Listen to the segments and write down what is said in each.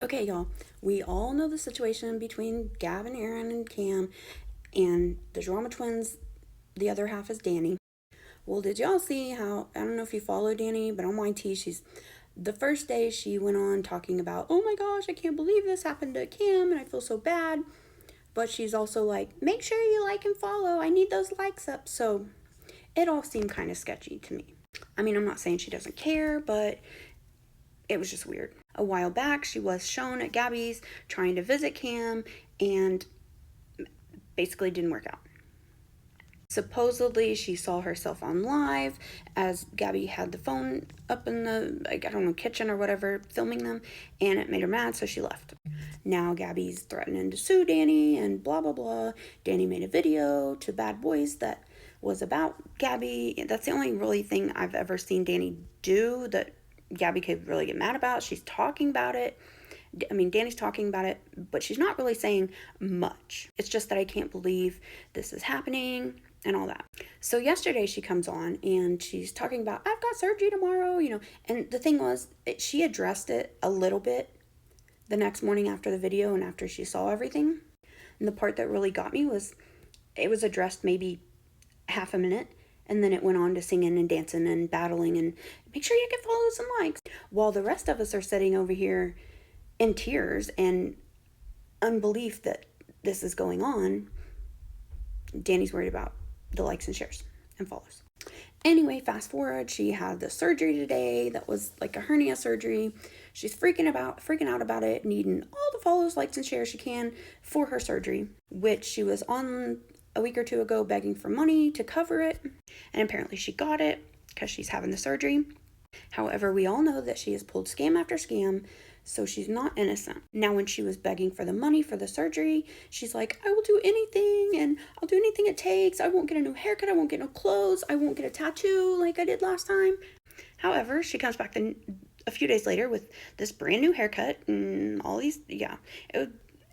Okay, y'all, we all know the situation between Gavin, Aaron, and Cam, and the drama twins. The other half is Dani. Well, did y'all see how, I don't know if you follow Dani, but on YT, the first day she went on talking about, oh my gosh, I can't believe this happened to Cam, and I feel so bad. But she's also like, make sure you like and follow. I need those likes up. So it all seemed kind of sketchy to me. I mean, I'm not saying she doesn't care, but it was just weird. A while back, she was shown at Gabby's trying to visit Cam and basically didn't work out. Supposedly, she saw herself on live as Gabby had the phone up in the, I don't know, kitchen or whatever, filming them, and it made her mad, so she left. Now Gabby's threatening to sue Dani and blah, blah, blah. Dani made a video to Bad Boys that was about Gabby. That's the only really thing I've ever seen Dani do that Gabby could really get mad about. She's talking about it. I mean, Dani's talking about it, but she's not really saying much. It's just that I can't believe this is happening and all that. So yesterday she comes on and she's talking about, I've got surgery tomorrow, and the thing was, she addressed it a little bit the next morning after the video and after she saw everything. And the part that really got me was, it was addressed maybe half a minute, and then it went on to singing and dancing and battling and make sure you get follows and likes. While the rest of us are sitting over here in tears and unbelief that this is going on, Dani's worried about the likes and shares and follows. Anyway, fast forward, she had the surgery today that was like a hernia surgery. She's freaking out about it, needing all the follows, likes, and shares she can for her surgery, which she was on a week or two ago begging for money to cover it, and apparently she got it because she's having the surgery. However, we all know that she has pulled scam after scam, so she's not innocent. Now, when she was begging for the money for the surgery, she's like, I will do anything, and I'll do anything it takes. I won't get a new haircut, I won't get no clothes, I won't get a tattoo like I did last time. However, she comes back then a few days later with this brand new haircut and all these,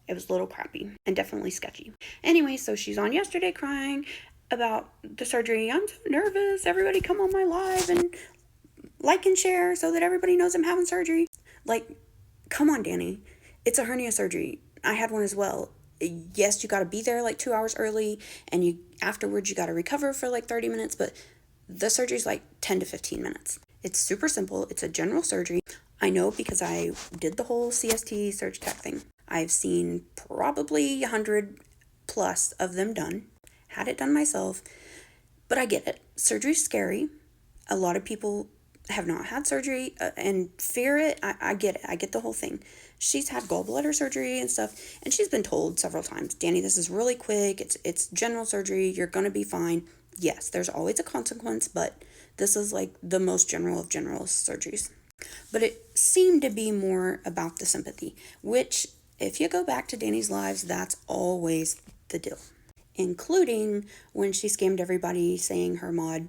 it was a little crappy and definitely sketchy. Anyway, so she's on yesterday crying about the surgery. I'm so nervous. Everybody come on my live and like and share so that everybody knows I'm having surgery. Like, come on, Dani. It's a hernia surgery. I had one as well. Yes, you got to be there like 2 hours early, and afterwards you got to recover for like 30 minutes, but the surgery's like 10 to 15 minutes. It's super simple. It's a general surgery. I know because I did the whole CST surge tech thing. I've seen probably 100 plus of them done. Had it done myself, but I get it. Surgery's scary. A lot of people have not had surgery and fear it. I get it. I get the whole thing. She's had gallbladder surgery and stuff, and she's been told several times, Dani, this is really quick. It's general surgery. You're going to be fine. Yes, there's always a consequence, but this is like the most general of general surgeries. But it seemed to be more about the sympathy, which, if you go back to Dani's lives, that's always the deal. Including when she scammed everybody saying her mod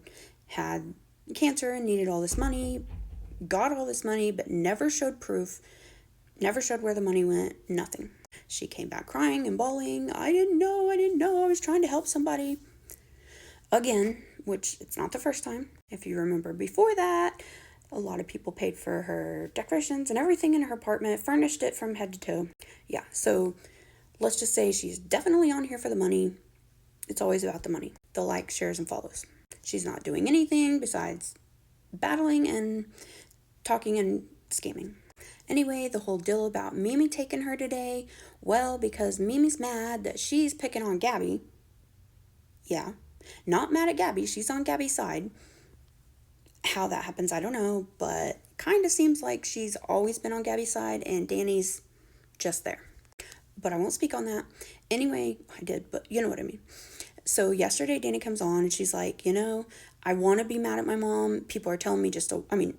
had cancer and needed all this money, got all this money, but never showed proof, never showed where the money went, nothing. She came back crying and bawling, I didn't know, I was trying to help somebody. Again, which it's not the first time. If you remember before that, a lot of people paid for her decorations and everything in her apartment, furnished it from head to toe. Yeah, so let's just say she's definitely on here for the money. It's always about the money, the likes, shares, and follows. She's not doing anything besides battling and talking and scamming. Anyway, the whole deal about Mimi taking her today, well, because Mimi's mad that she's picking on Gabby. Yeah, not mad at Gabby, she's on Gabby's side. How that happens, I don't know, but kind of seems like she's always been on Gabby's side and Dani's just there. But I won't speak on that. Anyway, I did, but you know what I mean. So yesterday Dani comes on and she's like, I want to be mad at my mom. People are telling me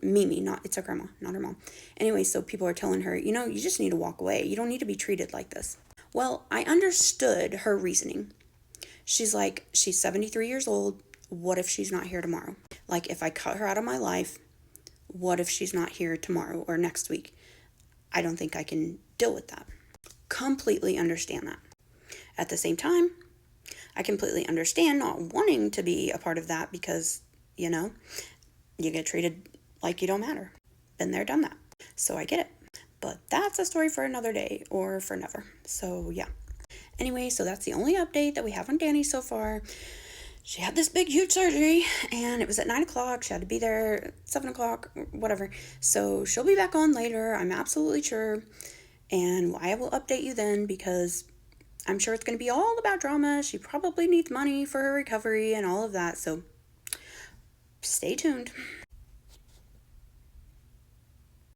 Mimi, it's her grandma, not her mom. Anyway, so people are telling her, you just need to walk away. You don't need to be treated like this. Well, I understood her reasoning. She's like, she's 73 years old. What if she's not here tomorrow? Like, if I cut her out of my life, what if she's not here tomorrow or next week? I don't think I can deal with that. Completely understand that. At the same time, I completely understand not wanting to be a part of that because, you get treated like you don't matter. Been there, done that. So I get it. But that's a story for another day or for never. So, yeah. Anyway, so that's the only update that we have on Dani so far. She had this big, huge surgery, and it was at 9 o'clock. She had to be there at 7 o'clock, whatever. So she'll be back on later, I'm absolutely sure. And I will update you then, because I'm sure it's going to be all about drama. She probably needs money for her recovery and all of that. So stay tuned.